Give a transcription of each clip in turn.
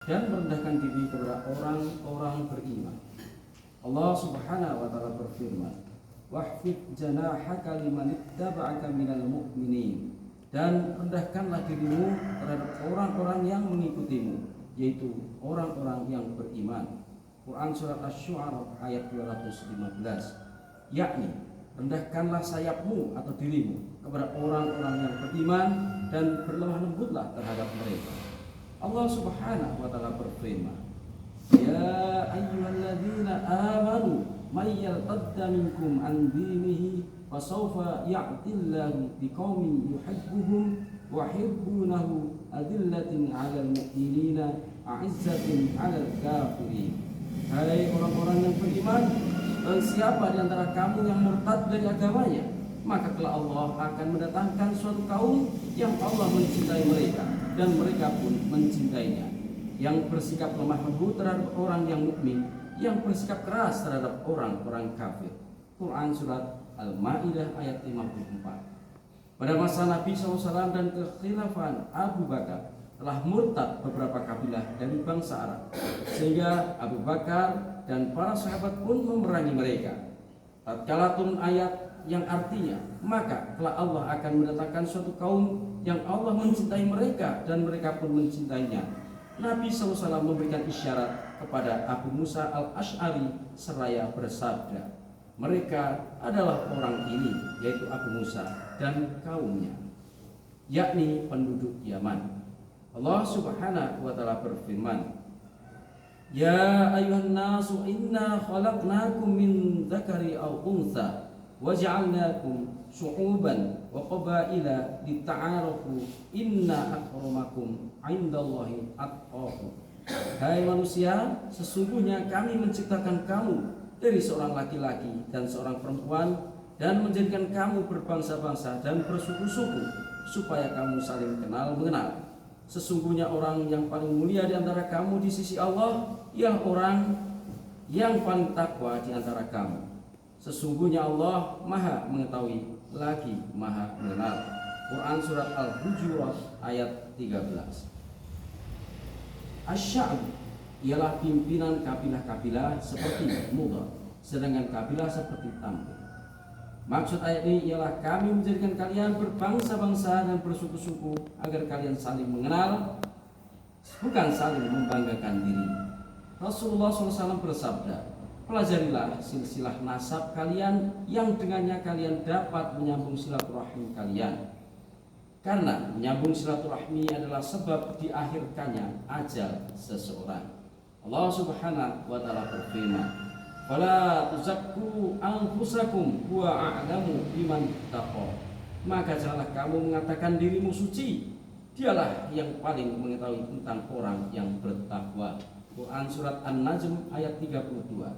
dan merendahkan diri kepada orang-orang beriman. Allah Subhanahu wa taala berfirman, "Wahfid janahaka liman ittaba'aka minal mu'minin." Dan rendahkanlah dirimu terhadap orang-orang yang mengikutimu, yaitu orang-orang yang beriman. Quran surat Asy-Syu'ara ayat 215. Yakni, rendahkanlah sayapmu atau dirimu kepada orang-orang yang beriman dan berlemah lembutlah terhadap mereka. Allah Subhanahu wa taala berfirman, "Ya ayyuhalladzina amanu may yartadda minkum an dinihi fasawfa ya'tillahu biqaumin yuhibbuhum wa yuhibbunahu adillatin 'alal mu'minina a'izzatin 'alal kafirin." Hai orang-orang yang beriman, siapa di antara kamu yang murtad dari agamanya, maka kelak Allah akan mendatangkan suatu kaum yang Allah mencintai mereka dan mereka pun mencintainya, yang bersikap lemah lembut terhadap orang yang mukmin, yang bersikap keras terhadap orang-orang kafir. Quran surat Al-Maidah ayat 54. Pada masa Nabi SAW dan kekhilafan Abu Bakar telah murtad beberapa kabilah dari bangsa Arab, sehingga Abu Bakar dan para sahabat pun memerangi mereka. Tatkala turun ayat yang artinya, maka kelak Allah akan mendatangkan suatu kaum yang Allah mencintai mereka dan mereka pun mencintainya. Nabi SAW memberikan isyarat kepada Abu Musa al-Asy'ari seraya bersabda, mereka adalah orang ini, yaitu Abu Musa dan kaumnya, yakni penduduk Yaman. Allah Subhanahu wa taala berfirman, "Ya ayuhan nasu inna khalaqnakum min dzakari aw untha waja'alnakum syu'uban wa qabaila lita'arafu inna akramakum 'indallahi atqakum." Hai manusia, sesungguhnya kami menciptakan kamu dari seorang laki-laki dan seorang perempuan dan menjadikan kamu berbangsa-bangsa dan bersuku-suku supaya kamu saling kenal mengenal. Sesungguhnya orang yang paling mulia di antara kamu di sisi Allah ialah orang yang paling takwa di antara kamu. Sesungguhnya Allah Maha mengetahui lagi Maha mengenal. Quran surat Al-Hujurat ayat 13. Asy-Sya'b ialah pimpinan kabilah-kabilah seperti Mudar, sedangkan kabilah seperti Tamim. Maksud ayat ini ialah kami menjadikan kalian berbangsa-bangsa dan bersuku-suku agar kalian saling mengenal, bukan saling membanggakan diri. Rasulullah SAW bersabda, pelajarilah silsilah nasab kalian yang dengannya kalian dapat menyambung silaturahmi kalian. Karena menyambung silaturahmi adalah sebab diakhirkannya ajal seseorang. Allah Subhanahu wa taala berfirman, "Fala tuzakku anfusakum huwa a'lamu biman taqa." Maka janganlah kamu mengatakan dirimu suci, dialah yang paling mengetahui tentang orang yang bertakwa. Quran surat An-Najm ayat 32.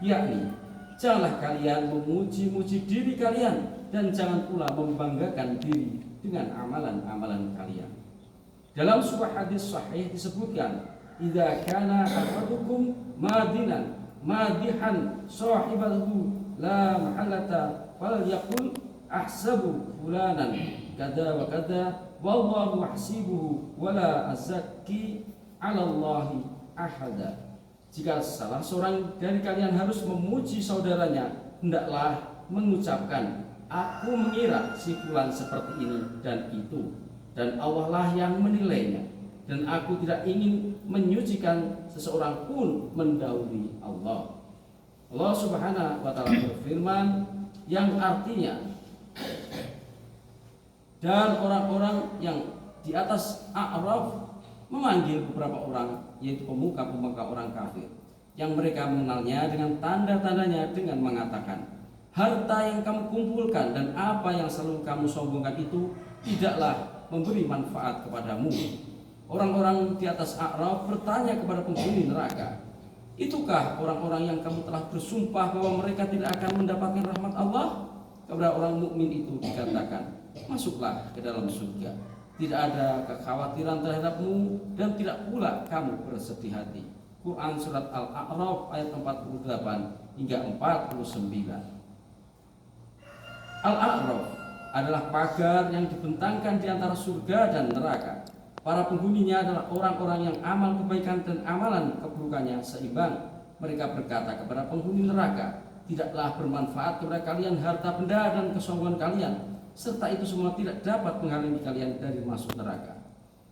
Yakni, janganlah kalian memuji-muji diri kalian dan jangan pula membanggakan diri dengan amalan-amalan kalian. Dalam sebuah hadis sahih disebutkan, "Idza kana ahadukum madihan sahibahu la mahalata falyaqul ahsabu fulanan kada wa kada wallahu mahsibuhu wala azakki 'ala Allahi ahada." Jika salah seorang dari kalian harus memuji saudaranya, hendaklah mengucapkan, "Aku mengira si fulan seperti ini dan itu, dan Allah lah yang menilainya, dan aku tidak ingin menyucikan seseorang pun mendahului Allah." Allah Subhanahu wa taala berfirman yang artinya, dan orang-orang yang di atas A'raf memanggil beberapa orang, yaitu pemuka-pemuka orang kafir, yang mereka mengenalnya dengan tanda-tandanya dengan mengatakan, "Harta yang kamu kumpulkan dan apa yang selalu kamu sombongkan itu tidaklah memberi manfaat kepadamu." Orang-orang di atas A'raf bertanya kepada penghuni neraka, "Itukah orang-orang yang kamu telah bersumpah bahwa mereka tidak akan mendapatkan rahmat Allah?" Kepada orang mukmin itu dikatakan, "Masuklah ke dalam surga. Tidak ada kekhawatiran terhadapmu dan tidak pula kamu bersedih hati." Quran surat Al-A'raf ayat 48 hingga 49. Al-A'raf adalah pagar yang dibentangkan di antara surga dan neraka. Para penghuninya adalah orang-orang yang amal kebaikan dan amalan keburukannya seimbang. Mereka berkata kepada penghuni neraka, tidaklah bermanfaat kepada kalian harta benda dan kesombongan kalian, serta itu semua tidak dapat menghalangi kalian dari masuk neraka.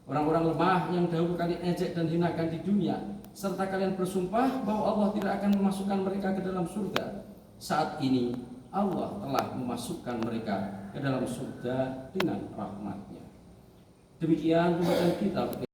Orang-orang lemah yang dahulu kalian ejek dan hinakan di dunia, serta kalian bersumpah bahwa Allah tidak akan memasukkan mereka ke dalam surga, saat ini Allah telah memasukkan mereka ke dalam surga dengan rahmat-Nya. Demikian pembacaan kita.